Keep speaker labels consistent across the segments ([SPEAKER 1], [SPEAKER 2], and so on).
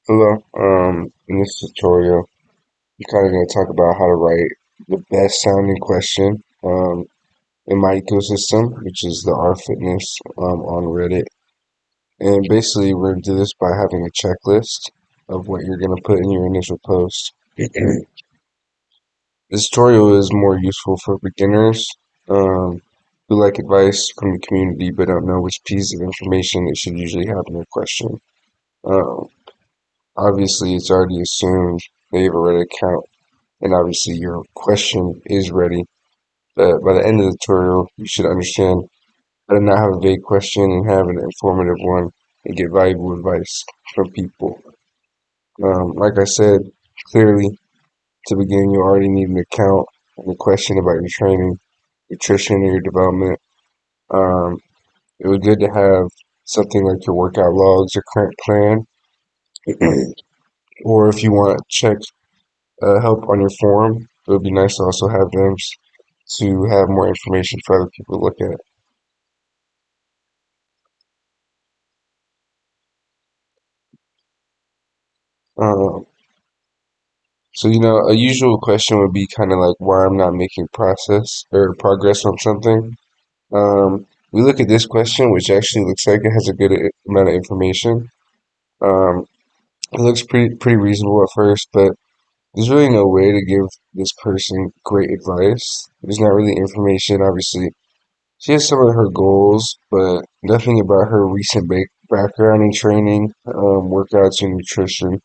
[SPEAKER 1] Hello. In this tutorial, I'm kind of going to talk about how to write the best sounding question in my ecosystem, which is the R Fitness on Reddit. And basically, we're going to do this by having a checklist of what you're going to put in your initial post. This tutorial is more useful for beginners who like advice from the community but don't know which piece of information they should usually have in their question. Um, Obviously, it's already assumed they have a Reddit account and obviously your question is ready. But by the end of the tutorial, you should understand how to not have a vague question and have an informative one and get valuable advice from people. Like I said, clearly, to begin, you already need an account and a question about your training, nutrition, or your development. Um, it was good to have something like your workout logs or current plan, or if you want to check help on your forum, it would be nice to also have them to have more information for other people to look at. Um, a usual question would be kind of like why I'm not making process or progress on something. We look at this question, which actually looks like it has a good amount of information. Um, it looks pretty reasonable at first, but there's really no way to give this person great advice. There's not really information. Obviously, she has some of her goals, but nothing about her recent background in training, workouts, and nutrition,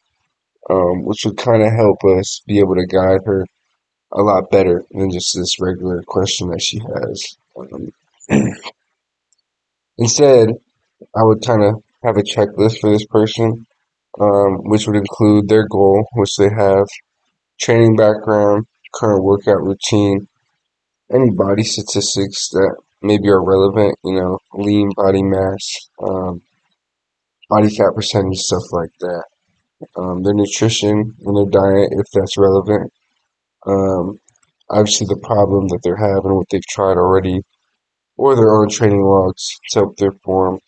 [SPEAKER 1] which would kind of help us be able to guide her a lot better than just this regular question that she has. Um, Instead, I would kind of have a checklist for this person, which would include their goal, which they have, training background, current workout routine, any body statistics that maybe are relevant, lean body mass, body fat percentage, stuff like that. Their nutrition and their diet, if that's relevant. Um, Obviously, the problem that they're having, what they've tried already, or their own training logs to help their form.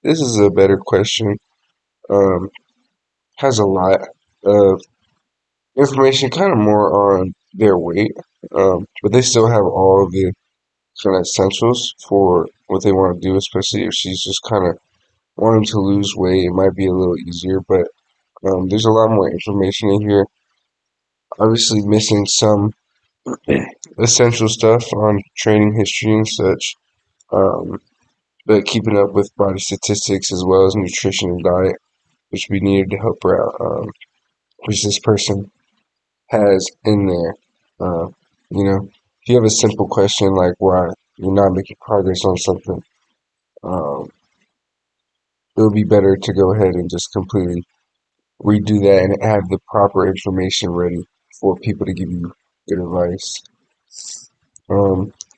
[SPEAKER 1] This is a better question. Um, has a lot of information, kind of more on their weight, but they still have all of the kind of essentials for what they want to do, especially if she's just kind of wanting to lose weight. It might be a little easier, but there's a lot more information in here. Obviously, missing some essential stuff on training history and such. Um, but keeping up with body statistics as well as nutrition and diet, which we needed to help her out, which this person has in there. Uh, if you have a simple question like why you're not making progress on something, um, it would be better to go ahead and just completely redo that and have the proper information ready for people to give you good advice.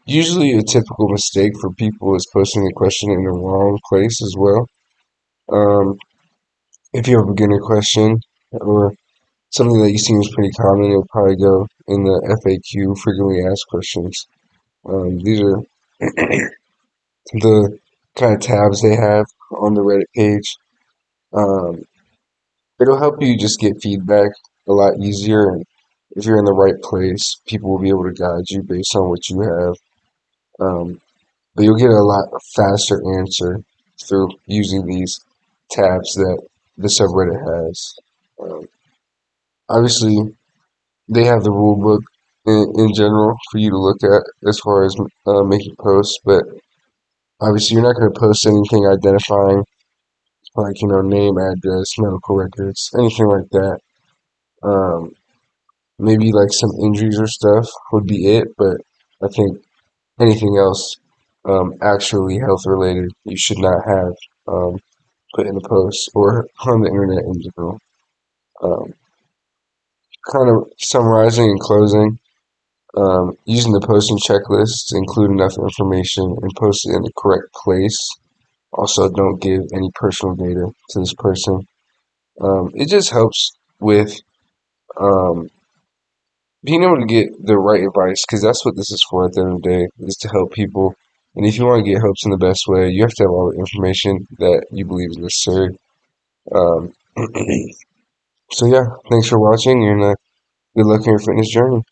[SPEAKER 1] Usually, a typical mistake for people is posting the question in the wrong place as well. Um, if you have a beginner question or something that you see is pretty common, it'll probably go in the FAQ, frequently asked questions. These are the kind of tabs they have on the Reddit page. Um, it'll help you just get feedback a lot easier, and if you're in the right place, people will be able to guide you based on what you have. Um, but you'll get a lot faster answer through using these tabs that the subreddit has. Um, Obviously, they have the rule book in general for you to look at as far as making posts, but obviously you're not going to post anything identifying like name, address, medical records, anything like that. Um, Maybe like some injuries or stuff would be it, but I think anything else actually health related you should not have um, put in the post or on the internet in general. Um, Kind of summarizing and closing. Using the posting checklist to include enough information and post it in the correct place. Also, don't give any personal data to this person. It just helps with um, being able to get the right advice because that's what this is for at the end of the day, is to help people. And if you want to get helps in the best way, you have to have all the information that you believe is necessary. Um, So yeah, thanks for watching and good luck in your fitness journey.